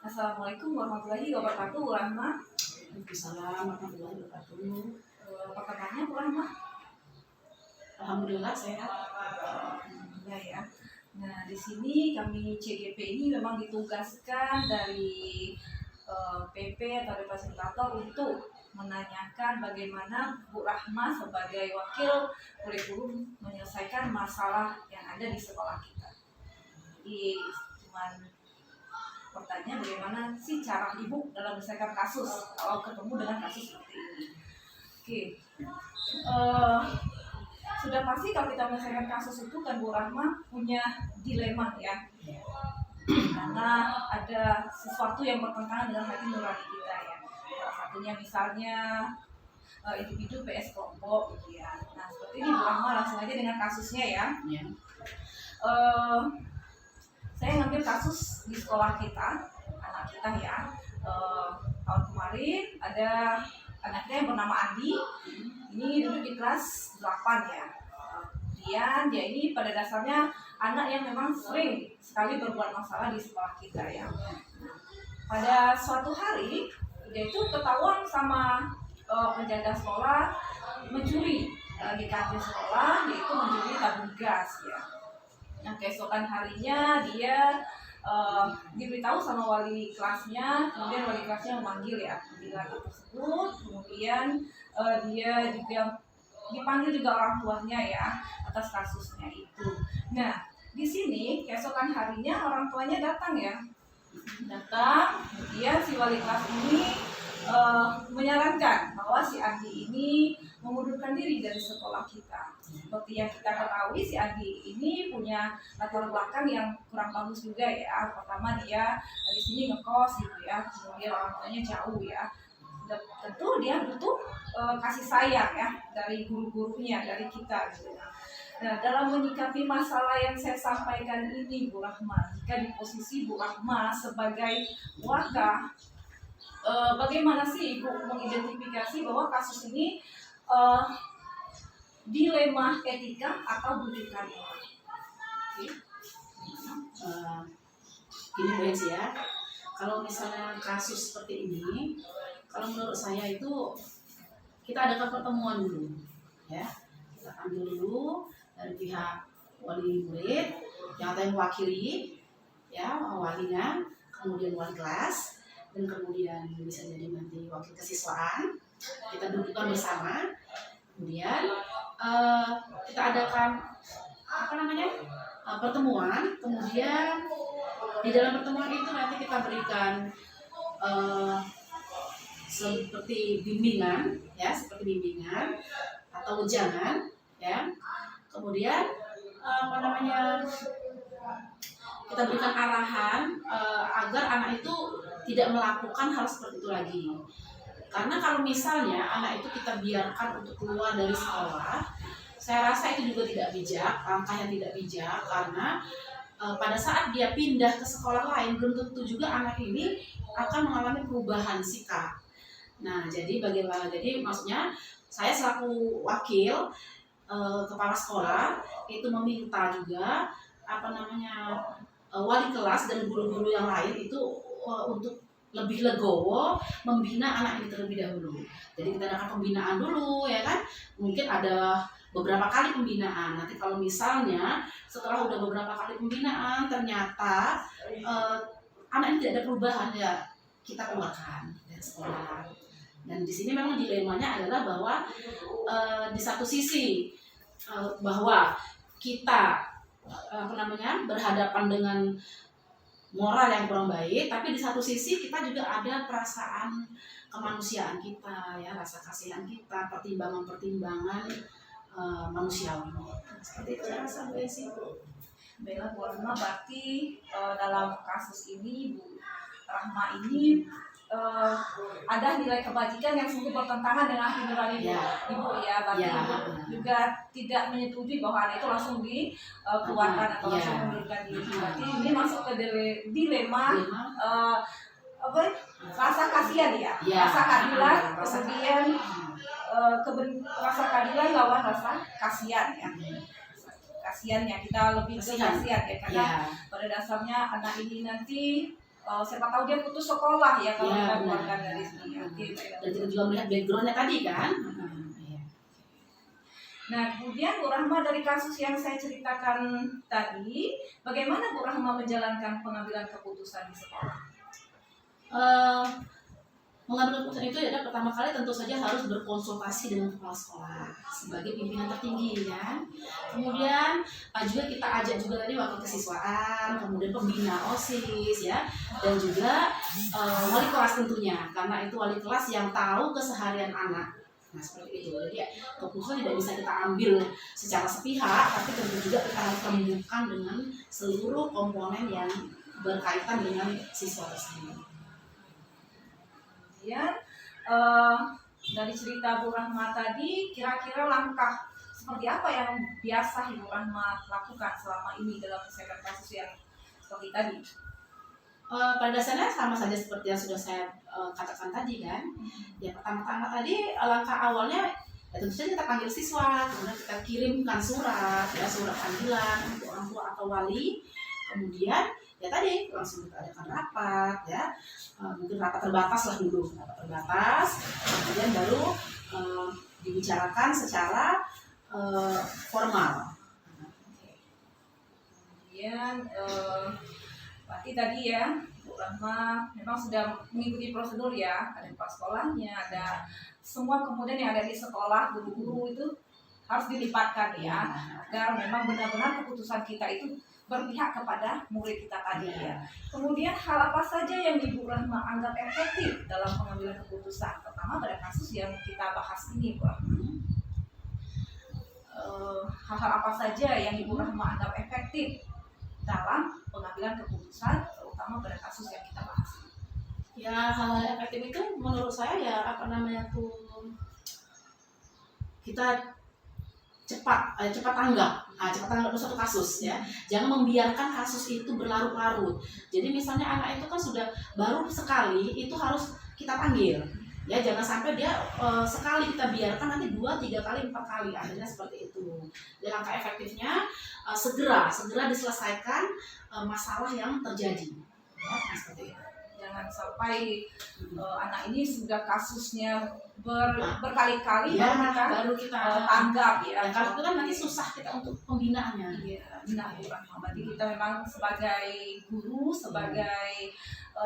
Assalamualaikum warahmatullahi wabarakatuh, Bu Rahma. Waalaikumsalam warahmatullahi wabarakatuh. Apa kabarnya, Bu Rahma? Alhamdulillah sehat. Alhamdulillah ya. Nah, di sini kami CGP ini memang ditugaskan dari PP atau dari fasilitator untuk menanyakan bagaimana Bu Rahma sebagai wakil kurikulum menyelesaikan masalah yang ada di sekolah kita. Jadi cuman pertanyaan bagaimana sih cara Ibu dalam menyelesaikan kasus kalau ketemu dengan kasus seperti ini. Oke. Sudah pasti kalau kita menyelesaikan kasus itu kan Bu Rahma punya dilema ya. Karena ada sesuatu yang bertentangan dengan hati nurani kita ya. Salah satunya misalnya individu PS kelompok gitu ya. Nah, seperti ini Bu Rahma langsung aja dengan kasusnya ya. Saya ngambil kasus di sekolah kita, anak kita ya. Tahun kemarin ada anak kita yang bernama Andi. Ini duduk di kelas 8 ya. Kemudian dia ini pada dasarnya anak yang memang sering sekali berbuat masalah di sekolah kita ya. Pada suatu hari dia itu ketahuan sama penjaga sekolah mencuri di kantin sekolah, yaitu mencuri tabung gas ya. Nah, keesokan harinya dia diberitahu sama wali kelasnya, kemudian wali kelasnya memanggil ya pembicaraan tersebut, kemudian dia juga dipanggil juga orang tuanya ya atas kasusnya itu. Nah, di sini keesokan harinya orang tuanya datang ya, kemudian si wali kelas ini menyarankan bahwa si Andi ini mengundurkan diri dari sekolah kita. Seperti yang kita ketahui, si Andi ini punya latar belakang yang kurang bagus juga ya. Pertama dia di sini ngekos gitu ya, kemudian orang tuanya jauh ya. Tentu dia butuh kasih sayang ya dari guru-gurunya, dari kita gitu. Nah, dalam menyikapi masalah yang saya sampaikan ini, Bu Rahma, jika di posisi Bu Rahma sebagai warga, bagaimana sih Ibu mengidentifikasi bahwa kasus ini dilema etika atau bujukan moral? Gini Bu Ensi ya, kalau misalnya kasus seperti ini, kalau menurut saya itu kita adakan pertemuan dulu, ya. Kita ambil dulu dari pihak wali murid yang mewakili, ya, walinya, kemudian wali kelas, dan kemudian bisa jadi nanti wakil kesiswaan. Kita dudukkan bersama, kemudian kita adakan pertemuan, kemudian di dalam pertemuan itu nanti kita berikan seperti bimbingan atau ujangan ya. Kemudian kita berikan arahan agar anak itu tidak melakukan hal seperti itu lagi. Karena kalau misalnya anak itu kita biarkan untuk keluar dari sekolah, saya rasa itu juga tidak bijak, langkah yang tidak bijak, karena pada saat dia pindah ke sekolah lain belum tentu juga anak ini akan mengalami perubahan sikap. Nah, jadi bagaimana? Jadi maksudnya saya selaku wakil kepala sekolah itu meminta juga wali kelas dan guru-guru yang lain itu untuk lebih legowo membina anak ini terlebih dahulu. Jadi kita adakan pembinaan dulu ya kan. Mungkin ada beberapa kali pembinaan. Nanti kalau misalnya setelah udah beberapa kali pembinaan ternyata anak ini tidak ada perubahan, ya kita keluarkan dari sekolah. Dan di sini memang dilemanya adalah bahwa di satu sisi bahwa kita berhadapan dengan moral yang kurang baik, tapi di satu sisi kita juga ada perasaan kemanusiaan kita, ya, rasa kasihan kita, pertimbangan manusiawi. Seperti itu saya rasa Bu Esi. Baiklah Bu Rahma, berarti dalam kasus ini Bu Rahma ini ada nilai kebajikan yang sungguh bertentangan dengan hati nurani Ibu ya. Berarti Ibu juga tidak menyetujui bahwa anak itu langsung dikeluarkan atau langsung mengundurkan diri. Berarti ini masuk ke dilema rasa kasihan ya, rasa keadilan, kemudian rasa keadilan lawan rasa kasihan ya. Kasihannya kita lebih ke kasihan ya, karena pada dasarnya anak ini nanti siapa tahu dia putus sekolah ya kalau Ya, kita benar. keluarkan dari sini. Oke, baik. Dan kita juga melihat backgroundnya tadi kan. Iya. Nah, kemudian Bu Rahma dari kasus yang saya ceritakan tadi, bagaimana Bu Rahma menjalankan pengambilan keputusan di sekolah? Eh, Mengambil keputusan itu ya pertama kali tentu saja harus berkonsultasi dengan kepala sekolah sebagai pimpinan tertinggi ya. Kemudian juga kita ajak juga tadi wakil kesiswaan, kemudian pembina OSIS ya, dan juga wali kelas tentunya, karena itu wali kelas yang tahu keseharian anak. Nah seperti itu. Jadi ya, keputusan tidak bisa kita ambil secara sepihak, tapi tentu juga kita harus rembukan dengan seluruh komponen yang berkaitan dengan siswa tersebut. Kemudian dari cerita Bu Rahma tadi, kira-kira langkah seperti apa yang biasa Ibu Rahma lakukan selama ini dalam menyelesaikan kasus yang seperti tadi? Pada dasarnya sama saja seperti yang sudah saya katakan tadi kan. Ya pertama-tama tadi langkah awalnya ya tentu saja kita panggil siswa, kemudian kita kirimkan surat panggilan untuk orang tua atau wali. Kemudian ya tadi langsung kita adakan rapat ya, mungkin rapat terbatas lah dulu, kemudian baru dibicarakan secara formal. Kemudian berarti tadi ya Bu Rahma memang sudah mengikuti prosedur ya, ada kepala sekolahnya, ada semua kemudian yang ada di sekolah, guru-guru itu harus dilibatkan ya, agar memang benar-benar keputusan kita itu berpihak kepada murid kita tadi ya. Kemudian hal apa saja yang Ibu Rahma anggap efektif dalam pengambilan keputusan? Pertama pada kasus yang kita bahas ini Bu Rahma. Hal-hal apa saja yang Ibu Rahma anggap efektif dalam pengambilan keputusan, terutama pada kasus yang kita bahas? Ya hal efektif itu menurut saya ya kita cepat tanggap suatu kasus ya. Jangan membiarkan kasus itu berlarut-larut. Jadi misalnya anak itu kan sudah baru sekali, itu harus kita panggil. Ya jangan sampai dia sekali kita biarkan nanti 2, 3 kali, 4 kali, akhirnya seperti itu. Jadi langkah efektifnya segera diselesaikan masalah yang terjadi. Ya seperti itu. Jangan sampai anak ini sudah kasusnya berkali-kali baru kita tanggap ya. Kalau itu kan nanti susah kita untuk pembinaannya. Iya, benar Bu Rahma. Berarti kita memang sebagai guru, sebagai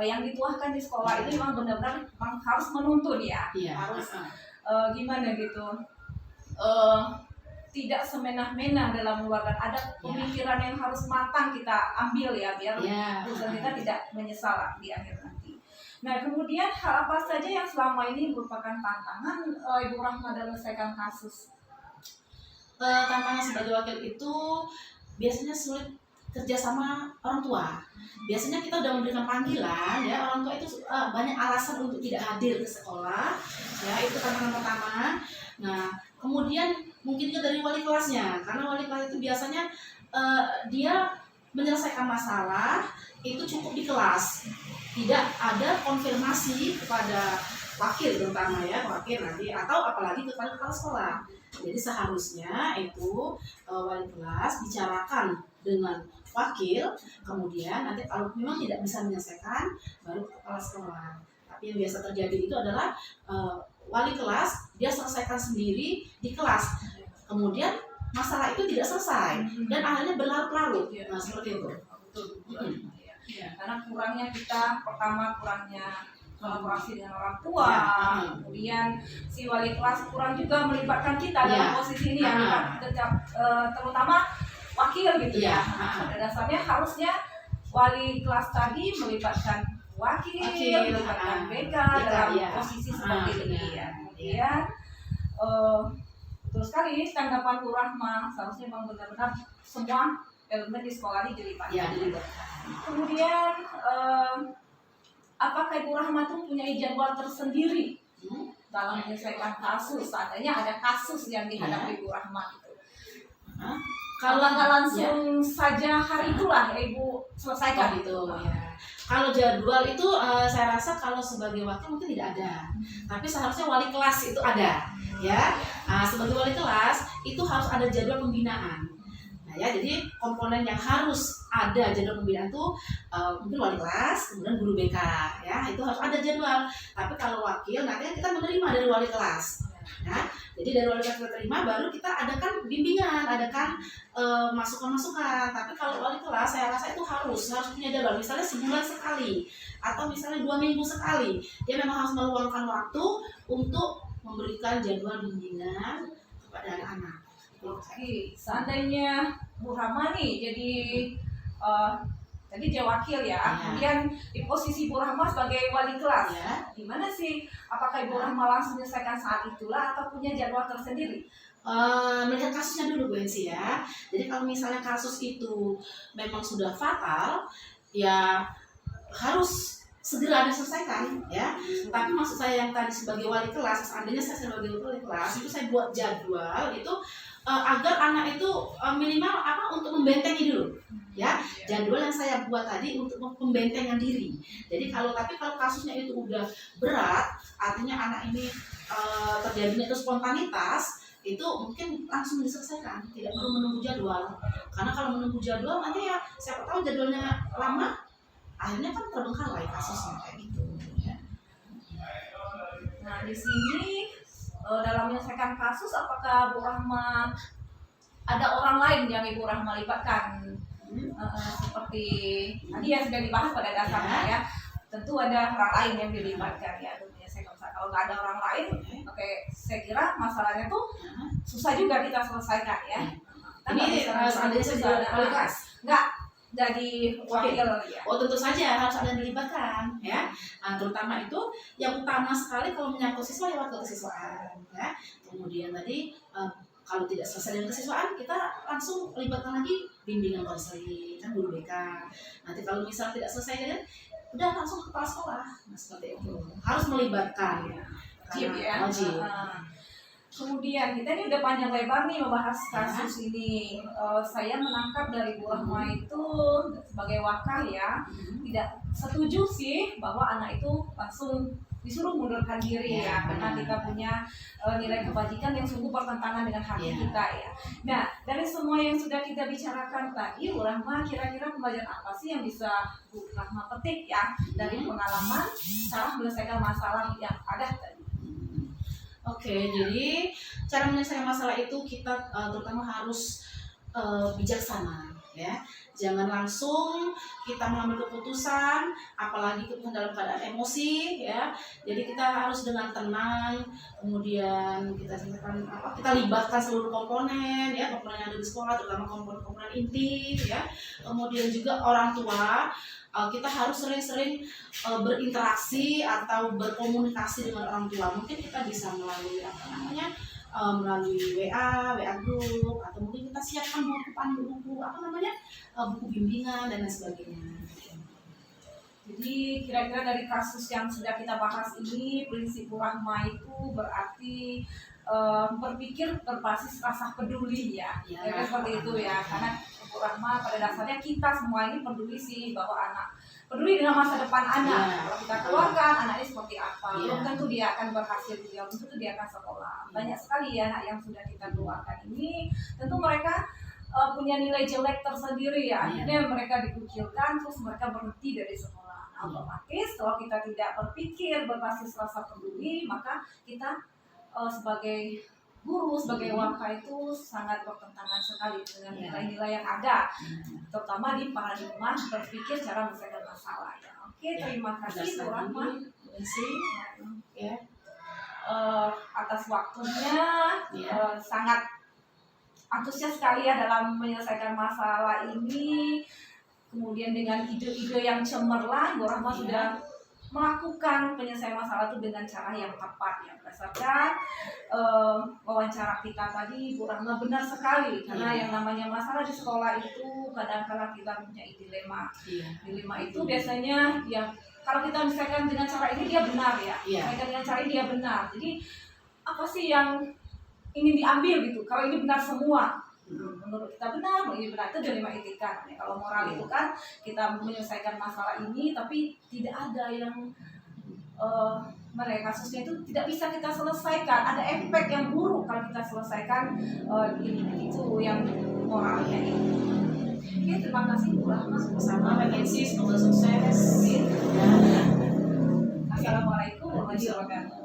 yang dituahkan di sekolah ini memang benar-benar memang harus menuntun ya. Iya. Harus gimana gitu. Tidak semena-mena dalam mengeluarkan, ada pemikiran yang harus matang kita ambil ya, biar keputusan kita tidak menyesal di akhir nanti. Nah kemudian hal apa saja yang selama ini merupakan tantangan Ibu Rahma dalam menyelesaikan kasus? Tantangan sebagai wakil itu biasanya sulit kerja sama orang tua. Biasanya kita udah memberikan panggilan ya, orang tua itu banyak alasan untuk tidak hadir ke sekolah ya, itu tantangan pertama. Nah kemudian mungkin juga dari wali kelasnya, karena wali kelas itu biasanya dia menyelesaikan masalah itu cukup di kelas, tidak ada konfirmasi kepada wakil terutama ya, wakil nanti atau apalagi kepada kepala sekolah. Jadi seharusnya itu wali kelas bicarakan dengan wakil, kemudian nanti kalau memang tidak bisa menyelesaikan baru ke kepala sekolah. Tapi yang biasa terjadi itu adalah wali kelas dia selesaikan sendiri di kelas, kemudian masalah itu tidak selesai dan akhirnya berlarut-larut. Nah seperti itu. Karena kurangnya kita, pertama kurangnya kolaborasi dengan orang tua, kemudian si wali kelas kurang juga melibatkan kita dalam posisi ini ya, terutama wakil gitu ya. Pada dasarnya harusnya wali kelas tadi melibatkan wakil, melibatkan BK dalam posisi seperti ini ya. Kemudian betul sekali tanggapan Bu Rahma, seharusnya memang benar-benar semua elemen di sekolah ini dilibatkan. Kemudian apakah Ibu Rahma tuh punya jadwal tersendiri dalam menyelesaikan kasus? Seandainya ada kasus yang dihadapi Ibu Rahma gitu. Kalau nggak langsung saja hari itulah Ibu selesaikan gitu ya. Kalau jadwal itu saya rasa kalau sebagai wakil mungkin tidak ada, tapi seharusnya wali kelas itu ada ya. Sebagai wali kelas itu harus ada jadwal pembinaan. Nah ya, jadi komponen yang harus ada jadwal pembinaan tuh mungkin wali kelas, kemudian guru BK, ya itu harus ada jadwal. Tapi kalau wakil nanti kita menerima dari wali kelas. Ya, jadi dari wali kelas kita terima, baru kita adakan bimbingan, adakan masukan-masukan. Tapi kalau wali kelas, saya rasa itu harus punya jadwal. Misalnya sebulan sekali, atau misalnya 2 minggu sekali, dia memang harus meluangkan waktu untuk memberikan jadwal bimbingan kepada anak-anak. Oke, seandainya Bu Rahma nih jadi tadi dia wakil ya, kemudian di posisi Bu Rahma sebagai wali kelas, gimana sih? Apakah Ibu Rahma langsung menyelesaikan saat itulah atau punya jadwal tersendiri? Melihat kasusnya dulu Bu Ensi ya. Jadi kalau misalnya kasus itu memang sudah fatal, ya harus segera diselesaikan ya. Tapi maksud saya yang tadi sebagai wali kelas, seandainya saya sebagai wali kelas itu saya buat jadwal itu agar anak itu minimal untuk membentengi dulu ya. Jadwal yang saya buat tadi untuk pembentengan diri. Jadi kalau kasusnya itu udah berat, artinya anak ini terjadinya itu spontanitas, itu mungkin langsung diselesaikan, tidak perlu menunggu jadwal. Karena kalau menunggu jadwal nanti ya siapa tahu jadwalnya lama, akhirnya kan terbengkalai kasusnya kayak gitu ya. Nah di sini dalam menyelesaikan kasus, apakah Bu Rahma ada orang lain yang Ibu Rahma libatkan? Seperti tadi yang sudah dibahas pada dasarnya ya, tentu ada orang lain yang dilibatkan ya untuk menyelesaikan masalah. Kalau nggak ada orang lain, oke, saya kira masalahnya tuh susah juga kita selesaikan ya. Ini seandainya saya jadi wali kelas, nggak jadi wakil ya. Oh tentu saja harus ada yang dilibatkan ya. Terutama itu yang utama sekali kalau menyangkut siswa ya waktu kesiswaan ya. Kemudian tadi kalau tidak selesai dengan kesiswaan, kita langsung libatkan lagi bimbingan konseling, kan guru BK. Nanti kalau misal tidak selesai kan, udah langsung ke kepala sekolah. Nah seperti itu harus melibatkan ya. Wajib ya. Wajib. Kemudian kita ini udah panjang lebar nih membahas kasus ini. Saya menangkap dari Bu Rahma itu sebagai wakah ya, tidak setuju sih bahwa anak itu langsung disuruh mundurkan diri ya, karena kita punya nilai kebajikan yang sungguh bertentangan dengan hati kita ya. Nah dari semua yang sudah kita bicarakan tadi, Bu Rahma kira-kira pembelajaran apa sih yang bisa Bu Rahma petik ya dari pengalaman cara menyelesaikan masalah yang ada tadi? Oke, jadi cara menyelesaikan masalah itu kita terutama harus bijaksana ya. Jangan langsung kita mengambil keputusan, apalagi kita dalam keadaan emosi ya. Jadi kita harus dengan tenang, kemudian kita libatkan seluruh komponen ya, komponen yang ada di sekolah, terutama komponen inti ya. Kemudian juga orang tua, kita harus sering-sering berinteraksi atau berkomunikasi dengan orang tua. Mungkin kita bisa melalui melalui WA group, atau mungkin kita siapkan buku bimbingan dan lain sebagainya. Jadi kira-kira dari kasus yang sudah kita bahas ini, prinsip Bu Rahma itu berarti berpikir berbasis rasa peduli ya, seperti itu ya. Karena Bu Rahma pada dasarnya kita semua ini peduli sih bahwa anak peduli dengan masa depan anak. Kalau kita keluarkan anaknya seperti apa, belum tentu dia akan berhasil juga, belum tentu dia akan sekolah. Banyak sekali ya anak yang sudah kita keluarkan ini, tentu mereka punya nilai jelek tersendiri ya. Akhirnya mereka dikucilkan, terus mereka berhenti dari sekolah. Nah, otomatis kalau kita tidak berpikir berbasis rasa peduli, maka kita sebagai guru, sebagai wakil itu sangat bertentangan sekali dengan nilai-nilai yang ada, terutama di paradigma berpikir cara menyelesaikan masalah ya. Oke, terima kasih Bu Rahma ya, atas waktunya, sangat antusias sekali ya dalam menyelesaikan masalah ini. Kemudian dengan ide-ide yang cemerlang, Bu Rahma sudah melakukan penyelesaian masalah itu dengan cara yang tepat ya. Berdasarkan wawancara kita tadi, Bu Rahma benar sekali, karena yang namanya masalah di sekolah itu kadang-kadang kita punya dilema. Dilema itu biasanya ya kalau kita misalkan dengan cara ini dia benar ya, dengan cara ini dia benar. Jadi apa sih yang ingin diambil gitu? Kalau ini benar semua, menurut kita benar, ini benar, itu dilema etika. Kalau moral itu kan kita menyelesaikan masalah ini, tapi tidak ada yang mereka kasusnya itu tidak bisa kita selesaikan. Ada efek yang buruk kalau kita selesaikan ini itu yang moralnya ini. Oke, terima kasih Bu Rahma. Sama Mensi, semoga sukses. Dan Assalamualaikum warahmatullahi wabarakatuh.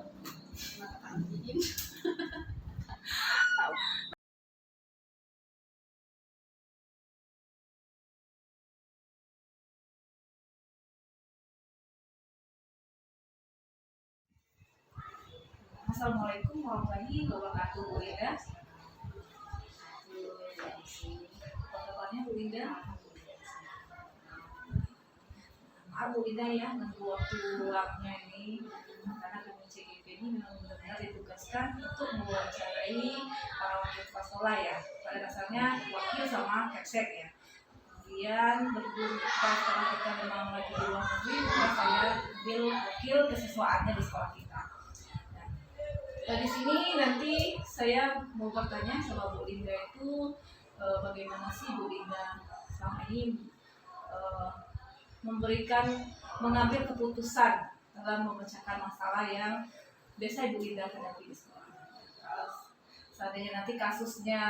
Assalamualaikum warahmatullahi wabarakatuh, Bu Linda. Kabarnya Bu Linda? Maaf Bu Linda ya, nunggu waktu luangnya ini karena kami CGP ini memang benar-benar ditugaskan untuk mewawancarai para wakil kepala sekolah ya. Pada dasarnya wakil sama keksek ya. Kemudian berhubung setelah kita memang lagi di luar negeri, maka saya ambil wakil kesiswaannya di sekolah kita. Di sini nanti saya mau bertanya sama Bu Linda itu bagaimana sih Bu Linda selama ini mengambil keputusan dalam memecahkan masalah yang biasa Bu Linda hadapi di sekolah. Seandainya nanti kasusnya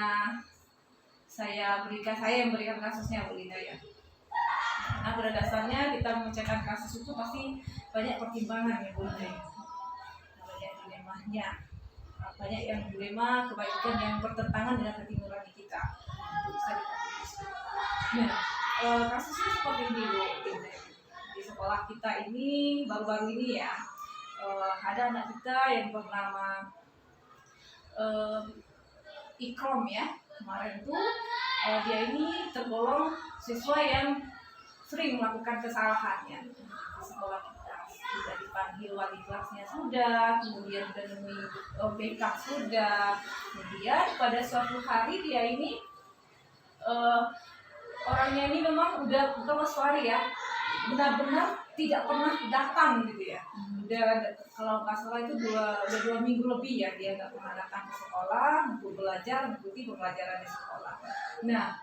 saya yang berikan kasusnya Bu Linda ya. Nah pada dasarnya kita memecahkan kasus itu pasti banyak pertimbangan ya Bu Linda ya. Banyak yang dilema kebaikan yang bertentangan dengan hati nurani kita untuk bisa diputuskan. Nah, kasusnya seperti ini Bu. Di sekolah kita ini baru-baru ini ya ada anak kita yang bernama Ikrom ya. Kemarin tuh dia ini tergolong siswa yang sering melakukan kesalahannya di sekolah kita. Sudah dipanggil wali kelasnya sudah, kemudian sudah nemui BK sudah, kemudian pada suatu hari dia ini orangnya ini memang udah bukan Mas ya, benar-benar tidak pernah datang gitu ya. Udah kalau nggak salah itu udah 2 minggu lebih ya dia nggak pernah datang ke sekolah untuk belajar, mengikuti pembelajaran di sekolah. Nah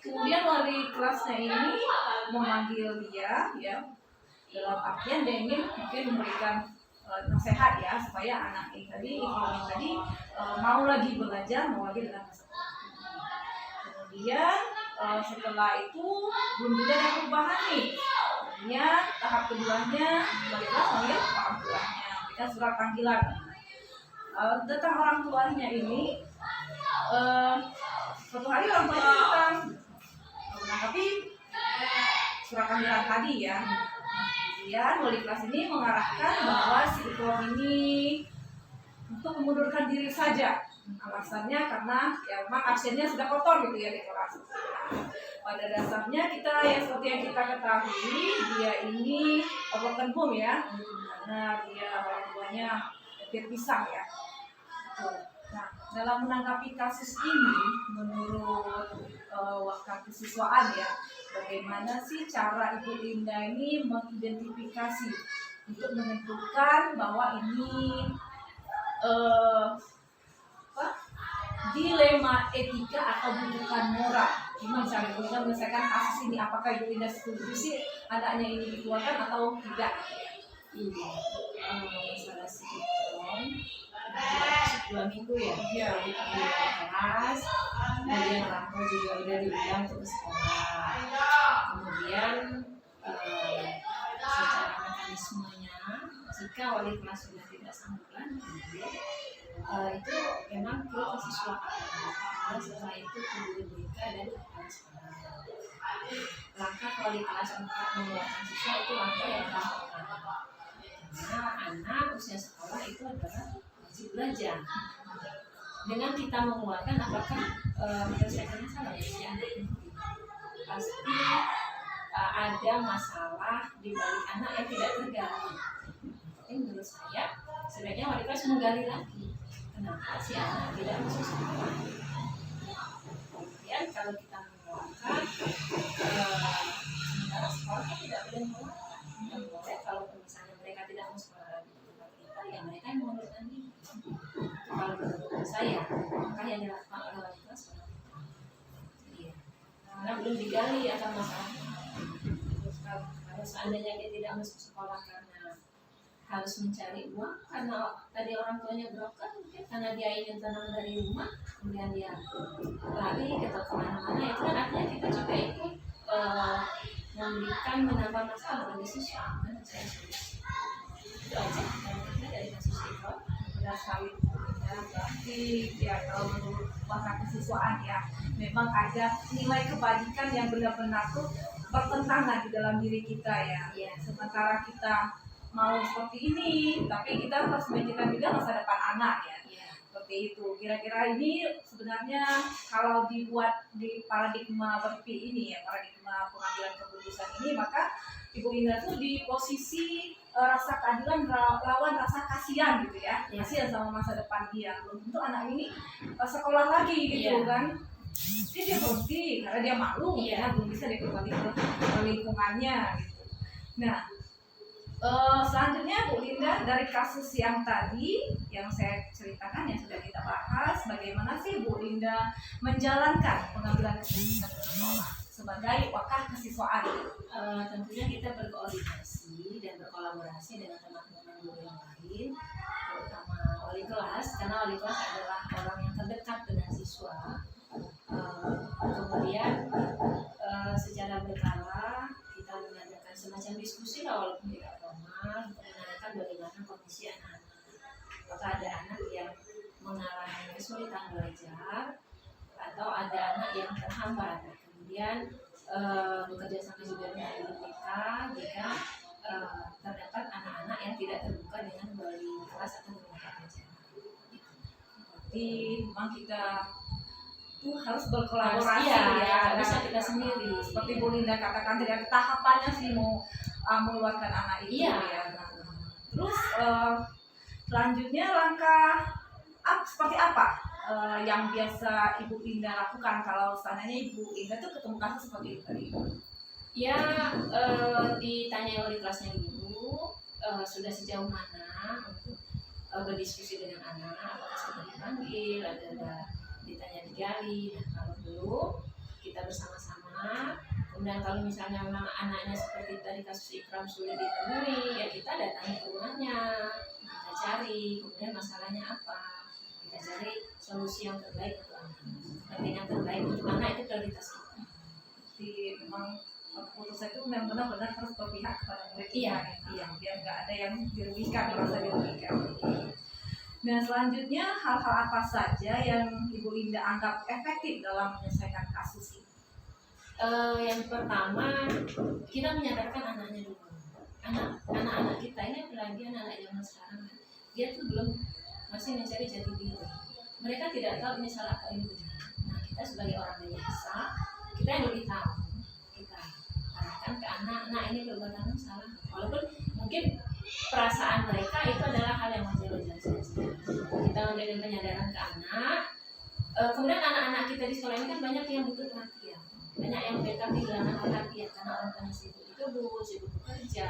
kemudian wali kelasnya ini memanggil dia ya. Dalam artian dia ingin mungkin memberikan nasihat ya supaya anak ini tadi mau lagi belajar, mau lagi dengan sekolah. Kemudian setelah itu belum juga ada perubahan nih. Kemudian tahap keduanya bagaimana panggil orang tuanya, kita surat panggilan. Datang orang tuanya ini suatu hari orang tuanya datang menanggapi surat panggilan tadi ya. Kemudian wali kelas ini mengarahkan bahwa si Ikrom ini untuk mengundurkan diri saja. Alasannya karena ya memang absennya sudah kotor gitu ya di kelas. Pada dasarnya kita ya seperti yang kita ketahui dia ini broken home ya, karena dia orang tuanya berpisah ya. Nah dalam menanggapi kasus ini menurut wakil kesiswaan ya, bagaimana sih cara Ibu Linda ini mengidentifikasi untuk menentukan bahwa ini dilema etika atau bukan moral? Gimana cara Ibu Linda menyelesaikan kasus ini? Apakah Ibu Linda setuju sih anaknya ini dikeluarkan atau tidak? Masalah psikologi 2 minggu ya, Iya. di kelas, kemudian orang tua juga udah diundang untuk ke sekolah. Kemudian secara mekanismenya, jika wali kelas sudah tidak sanggup lagi, itu memang ke kesiswaan. Lalu setelah itu ke BK dan kepala sekolah. Langkah wali kelas untuk mengeluarkan siswa itu langkah yang dilakukan. Karena anak usia sekolah itu adalah wajib belajar. Dengan kita mengeluarkan, apakah menyelesaikannya salah ya? Pasti ada masalah di balik anak yang tidak tergali. Tapi menurut saya sebaiknya wali kelas menggali lagi kenapa si anak tidak masuk sekolah. Kemudian kalau kita mengeluarkan, sementara sekolah kan tidak boleh mengeluarkan. Tidak boleh kalau misalnya mereka tidak mau sekolah lagi di tempat kita, ya mereka yang mengundurkan diri. Kalau menurut saya, maka yang dilakukan oleh wali kelas iya. Karena belum digali akar masalahnya. Kalau seandainya dia tidak masuk sekolah karena harus mencari uang karena tadi orang tuanya broker, mungkin karena dia ingin tenang dari rumah, kemudian dia lari atau kemana-mana, itu kan artinya kita juga ikut memberikan menambah masalah bagi siswa kan. Saya solusi itu aja dari kasus itu. Benar sekali ya, berarti ya kalau menurut pakar kesiswaan ya memang ada nilai kebajikan yang benar-benar tuh bertentangan di dalam diri kita ya. Iya. Sementara kita mau seperti ini, tapi kita harus memikirkan juga masa depan anak ya. Iya. Seperti itu. Kira-kira ini sebenarnya kalau dibuat di paradigma berpikir ini ya, paradigma pengambilan keputusan ini, maka Ibu Indah tuh di posisi rasa keadilan lawan rasa kasihan gitu ya. Iya. Kasihan sama masa depan dia. Belum tentu anak ini sekolah lagi gitu Iya. kan. Jadi dia berhenti karena dia malu Iya. ya, belum bisa dia kembali ke lingkungannya gitu. Nah, selanjutnya Bu Linda, dari kasus yang tadi yang saya ceritakan yang sudah kita bahas, bagaimana sih Bu Linda menjalankan pengambilan keputusan di sekolah sebagai wakil kesiswaan? Tentunya kita berkoordinasi dan berkolaborasi dengan teman-teman guru yang lain, terutama wali kelas, karena wali kelas adalah orang yang terdekat dengan siswa. Kemudian secara berkala kita mengadakan semacam diskusi lah, walaupun tidak formal, untuk menanyakan bagaimana kondisi anak-anak. Apakah ada anak yang mengalami kesulitan belajar atau ada anak yang terhambat. Kemudian bekerja sama juga dengan BPK jika terdapat anak-anak yang tidak terbuka dengan wali kelas atau guru mata pelajaran. Jadi memang kita tuh harus berkolaborasi Iya, ya, nggak bisa kita sendiri. Seperti Bu Linda katakan tadi, ada tahapannya sih mau mengeluarkan anak itu Iya. ya. Terus selanjutnya langkah seperti apa yang biasa Ibu Indah lakukan kalau seandainya Ibu Indah tuh ketemu kasus seperti itu tadi? Ya, ditanya wali kelasnya dulu sudah sejauh mana untuk berdiskusi dengan anak, apakah sudah dipanggil, ada ditanya digali. Nah, kalau belum, kita bersama-sama. Kemudian kalau misalnya memang anaknya seperti tadi kasus Ikram sulit ditemui, ya kita datangi ke rumahnya, kita cari kemudian masalahnya apa, kita cari solusi yang terbaik untuk anak. Yang terbaik untuk anak itu prioritas kita. Jadi memang keputusan itu memang benar-benar harus berpihak kepada murid. Iya, iya, biar nggak ada yang dirugikan, merasa dirugikan. Nah, selanjutnya hal-hal apa saja yang Ibu Linda anggap efektif dalam menyelesaikan kasus ini? Yang pertama, kita menyadarkan anaknya dulu. Anak-anak kita ini, apalagi anak-anak zaman sekarang, dia tuh belum, masih mencari jati diri. Mereka tidak tahu ini salah atau ini benar. Nah, kita sebagai orang dewasa, kita yang lebih tahu. Kita arahkan ke anak ini perbuatan salah. Walaupun mungkin perasaan mereka itu adalah hal yang wajar-wajar saja. Kita memberikan penyadaran ke anak. Kemudian anak-anak kita di sekolah ini kan banyak yang butuh perhatian, banyak yang mereka kehilangan perhatian karena orang tuanya sibuk bekerja.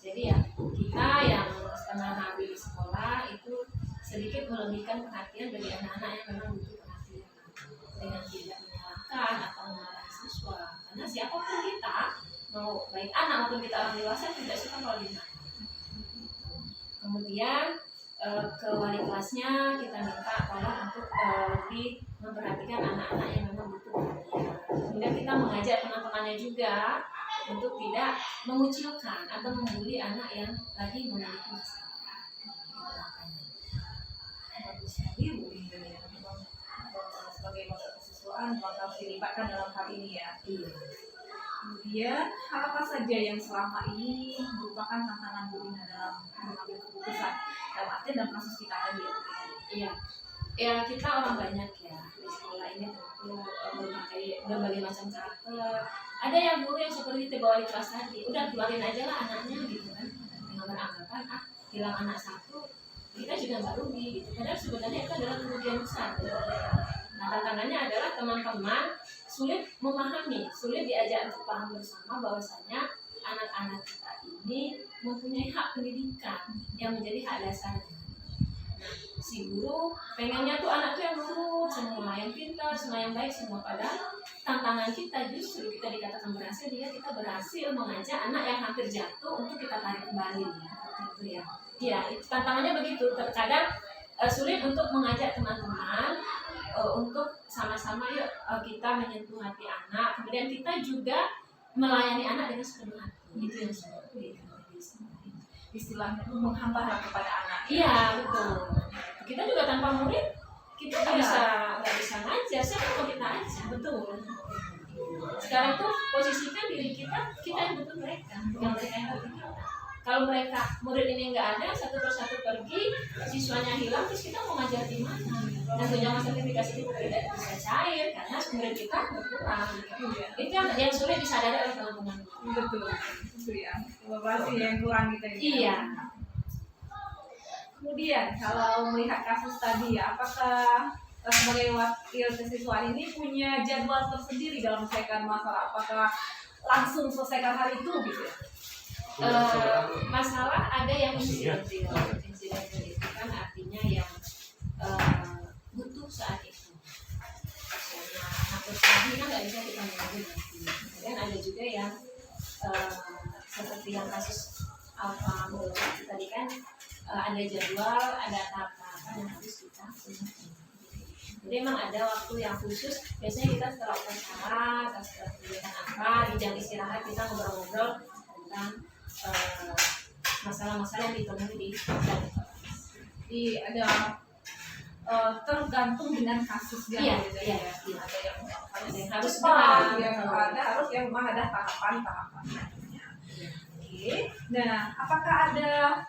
Jadi ya kita yang setengah hari di sekolah itu sedikit melebihkan perhatian bagi anak-anak yang memang butuh perhatian, dengan tidak menyalahkan atau memarahi siswa. Karena siapapun kita, mau baik anak maupun kita orang dewasa, tidak suka kalau dimarahi. Kemudian ke wali kelasnya kita minta tolong untuk lebih memperhatikan anak-anak yang memang butuh perhatian. Kemudian kita mengajak teman-temannya juga untuk tidak mengucilkan atau membuli anak yang lagi memiliki masalah. Bagus sekali Bu Linda ya, memang sebagai wakil kesiswaan bakal dilibatkan dalam hal ini ya. Iya. Kemudian hal apa saja yang selama ini merupakan tantangan Bu Linda dalam mengambil keputusan dalam arti dalam kasus kita tadi ya? Iya. Ya kita orang banyak ya di sekolah ini tentu berbagai macam karakter. Ada yang guru yang seperti tiba wali kelas tadi, udah keluarin aja lah anaknya gitu kan, dengan beranggapan hilang anak satu kita juga nggak rugi gitu. Padahal sebenarnya itu adalah kerugian besar. Nah tantangannya adalah teman-teman sulit memahami, sulit diajak untuk paham bersama bahwasanya anak-anak kita ini mempunyai hak pendidikan yang menjadi hak dasarnya. Si guru pengennya tuh anak tuh yang nurut semua, yang pintar, semua yang baik semua. Padahal tantangan kita justru kita dikatakan berhasil, kita berhasil mengajak anak yang hampir jatuh untuk kita tarik kembali. Gitu ya. Iya, itu tantangannya begitu. Terkadang sulit untuk mengajak teman-teman untuk sama-sama yuk kita menyentuh hati anak. Kemudian kita juga melayani anak dengan sepenuh hati. Itu yang sulit. Istilahnya itu menghamba kepada anak. Iya, betul. Kita juga tanpa murid kita nggak bisa ngajar, siapa mau kita ajar, betul. Sekarang tuh posisikan diri kita yang butuh mereka, yang mereka yang butuh kita. Kalau mereka murid ini nggak ada, satu persatu pergi, siswanya hilang, terus kita mau ngajar di mana? Dan tunjangan sertifikasi kita tidak bisa cair karena murid kita berkurang. Itu yang sulit disadari oleh teman-teman. Betul, itu ya. Berarti yang kurang kita ini. Iya. Kemudian kalau melihat kasus tadi ya, apakah sebagai wakil siswa ini punya jadwal tersendiri dalam menyelesaikan masalah? Apakah langsung selesaikan hari itu gitu ya? Masalah ada yang insidental itu kan artinya yang butuh saat itu. Misalnya hampir pagi kan nggak bisa kita menunggu nanti. Kemudian ada juga yang seperti yang kasus Alfa tadi kan ada jadwal, ada tahapan yang harus kita selesaikan. Jadi memang ada waktu yang khusus. Biasanya kita setelah upacara atau setelah kegiatan apa di jam istirahat kita ngobrol-ngobrol tentang masalah-masalah yang ditemui di kelas. Jadi ada tergantung dengan kasusnya. Iya. Ada yang harus cepat, harus yang memang ada tahapan-tahapannya. Oke. Nah, apakah ada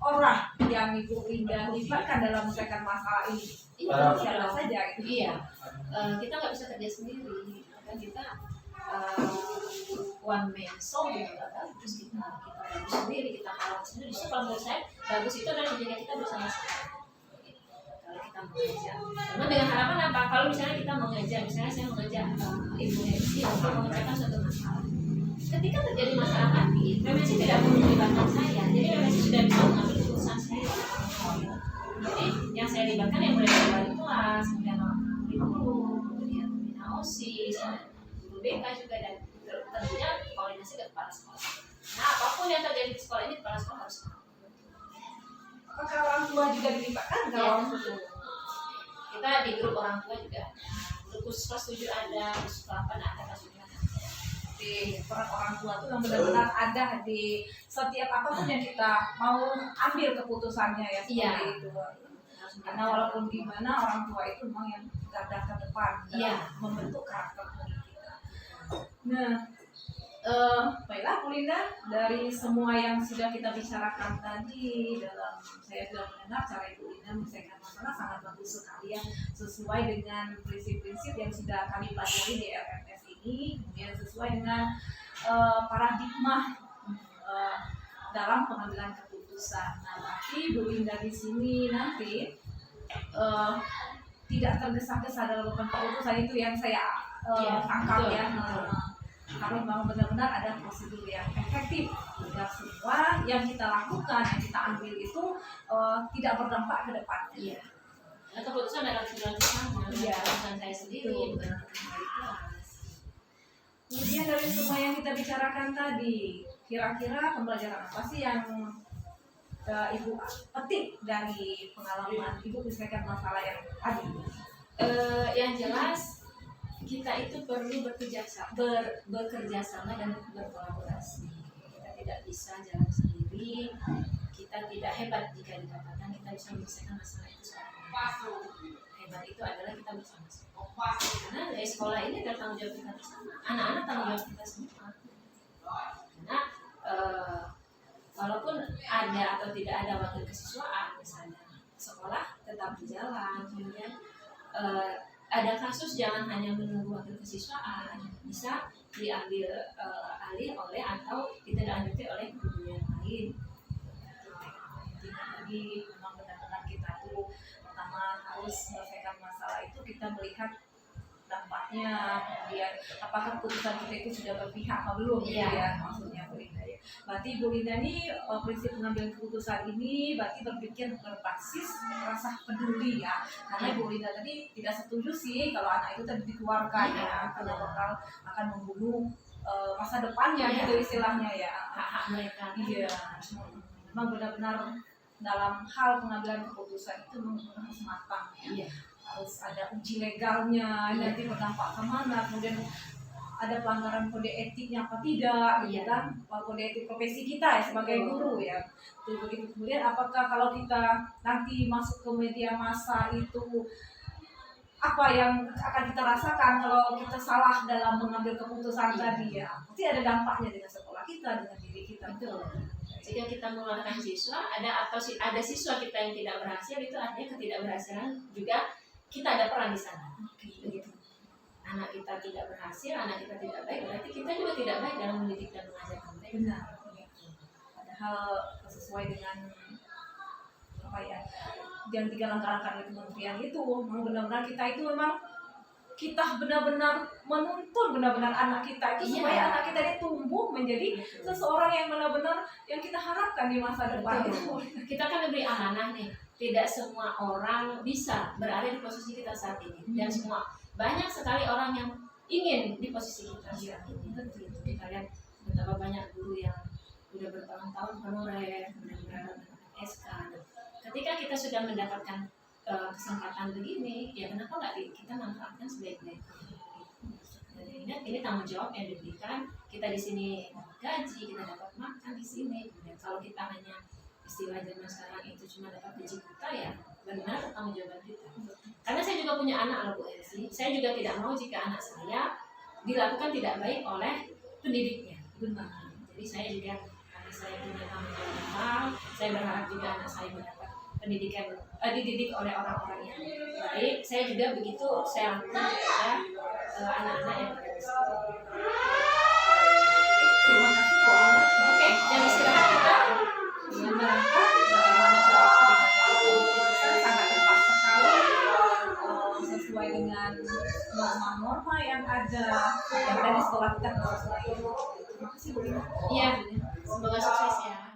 orang yang Ibu Linda libatkan dalam menyelesaikan masalah ini? Siapa saja gitu. Iya. Kita nggak bisa kerja sendiri. Kan kita one man show gitu kan. Terus kita bagus sendiri, kita kawal sendiri. Justru kalau menurut saya bagus itu adalah kerja kita bersama-sama. Kalau kita mengajar. Karena dengan harapan apa? Kalau misalnya kita mengajar, misalnya saya mengajak Ibu Hepsi untuk mengerjakan suatu masalah. Ketika terjadi masalah tadi, MSC tidak perlu melibatkan saya. Jadi MSC sudah bisa mengambil keputusan sendiri. Jadi yang saya libatkan yang mulai dari wali kelas, kemudian guru, kemudian pembina OSIS, guru BK juga, dan tentunya koordinasi ke kepala sekolah. Nah, apapun yang terjadi di sekolah ini, kepala sekolah harus tahu. Apakah orang tua juga dilibatkan? Ya, betul. Kita di grup orang tua juga ada. Grup khusus kelas 7 ada, khusus kelas 8 ada, kelas 9 ada. Di peran orang tua itu yang benar-benar ada di setiap apapun yang kita mau ambil keputusannya ya seperti itu. Karena walaupun gimana orang tua itu memang yang garda terdepan dalam membentuk karakter kita. Nah, baiklah Bu Linda, dari semua yang sudah kita bicarakan tadi, saya sudah mendengar cara Ibu Linda menyelesaikan masalah sangat bagus sekali ya, sesuai dengan prinsip-prinsip yang sudah kami pelajari di RMS ini, kemudian sesuai dengan paradigma dalam pengambilan keputusan. Nah, tapi Bu Linda di sini nanti tidak tergesa-gesa dalam beban keputusan, itu yang saya tangkap ya. Harus memang benar-benar ada prosedur yang efektif agar semua yang kita lakukan, yang kita ambil itu tidak berdampak ke depan. Iya. Nah, keputusan adalah keputusan bersama, keputusan saya sendiri, bukan keputusan kelas. Kemudian dari semua yang kita bicarakan tadi, kira-kira pembelajaran apa sih yang Ibu petik dari pengalaman Ibu menyelesaikan masalah yang tadi? Yang jelas kita itu perlu bekerja sama dan berkolaborasi. Kita tidak bisa jalan sendiri. Kita tidak hebat jika dikatakan kita bisa menyelesaikan masalah itu sendiri. Hebat itu adalah kita bersama-sama. Karena dari sekolah ini adalah tanggung jawab kita bersama. Anak-anak tanggung jawab kita semua. Karena walaupun ada atau tidak ada wakil kesiswaan, misalnya sekolah tetap berjalan. Kemudian ada kasus jangan hanya menunggu wakil kesiswaan, bisa diambil alih oleh atau ditindaklanjuti oleh guru yang lain. Jadi memang benar-benar kita tuh pertama harus menyelesaikan masalah itu kita melihat dampaknya, kemudian apakah keputusan kita itu sudah berpihak atau belum, ya maksudnya Bu Linda ya. Berarti Bu Linda ini prinsip pengambilan keputusan ini berarti berpikir berbasis rasa peduli ya. Karena Bu Linda tadi tidak setuju sih kalau anak itu tadi dikeluarkan ya, karena bakal akan membunuh masa depannya gitu istilahnya ya. Hak-hak mereka. Iya. Memang benar-benar dalam hal pengambilan keputusan itu memang harus matang ya. Iya. Harus ada uji legalnya, nanti berdampak kemana, kemudian ada pelanggaran kode etiknya apa tidak, gitu Iya. kan? Kode etik profesi kita ya sebagai guru ya. Begitu. Kemudian apakah kalau kita nanti masuk ke media massa itu apa yang akan kita rasakan kalau kita salah dalam mengambil keputusan tadi ya? Pasti ada dampaknya dengan sekolah kita, dengan diri kita. Betul. Jika kita mengeluarkan siswa, ada siswa kita yang tidak berhasil, itu artinya ketidakberhasilan juga kita ada peran di sana. Begitu. Anak kita tidak berhasil, anak kita tidak baik, berarti kita juga tidak baik dalam mendidik dan mengajarkan mereka. Benar. Ya. Padahal sesuai dengan apa ya, yang 3 langkah-langkah dari kementerian itu, memang benar-benar kita itu memang kita benar-benar menuntun benar-benar anak kita itu supaya anak kita ini tumbuh menjadi seseorang yang benar-benar yang kita harapkan di masa depan. Kita kan diberi amanah nih, tidak semua orang bisa berada di posisi kita saat ini, dan semua banyak sekali orang yang ingin di posisi kita saat ini. Kita lihat betapa banyak guru yang sudah bertahun-tahun honorer, kemudian berada dengan SK. Ketika kita sudah mendapatkan kesempatan begini, ya kenapa nggak kita manfaatkan sebaik-baiknya? Dan ingat, ini tanggung jawab yang diberikan. Kita di sini dapat gaji, kita dapat makan di sini. Dan kalau kita hanya istilah zaman sekarang itu cuma dapat gaji kita, ya bagaimana pertanggungjawaban kita? Karena saya juga punya anak loh Bu Elsie. Saya juga tidak mau jika anak saya dilakukan tidak baik oleh pendidiknya. Benar. Jadi saya juga, karena saya punya tanggung jawab moral, saya berharap juga anak saya mendapat pendidikan, dididik oleh orang-orang yang baik. Saya juga begitu saya lakukan kepada anak-anak yang ada di sini. Terima kasih Bu. Oke, jam istirahat kita. Dengan merangkak bagaimana cara keputusan sangat tepat sekali sesuai dengan norma-norma yang ada di sekolah kita. Terima kasih Bu. Iya, semoga sukses ya.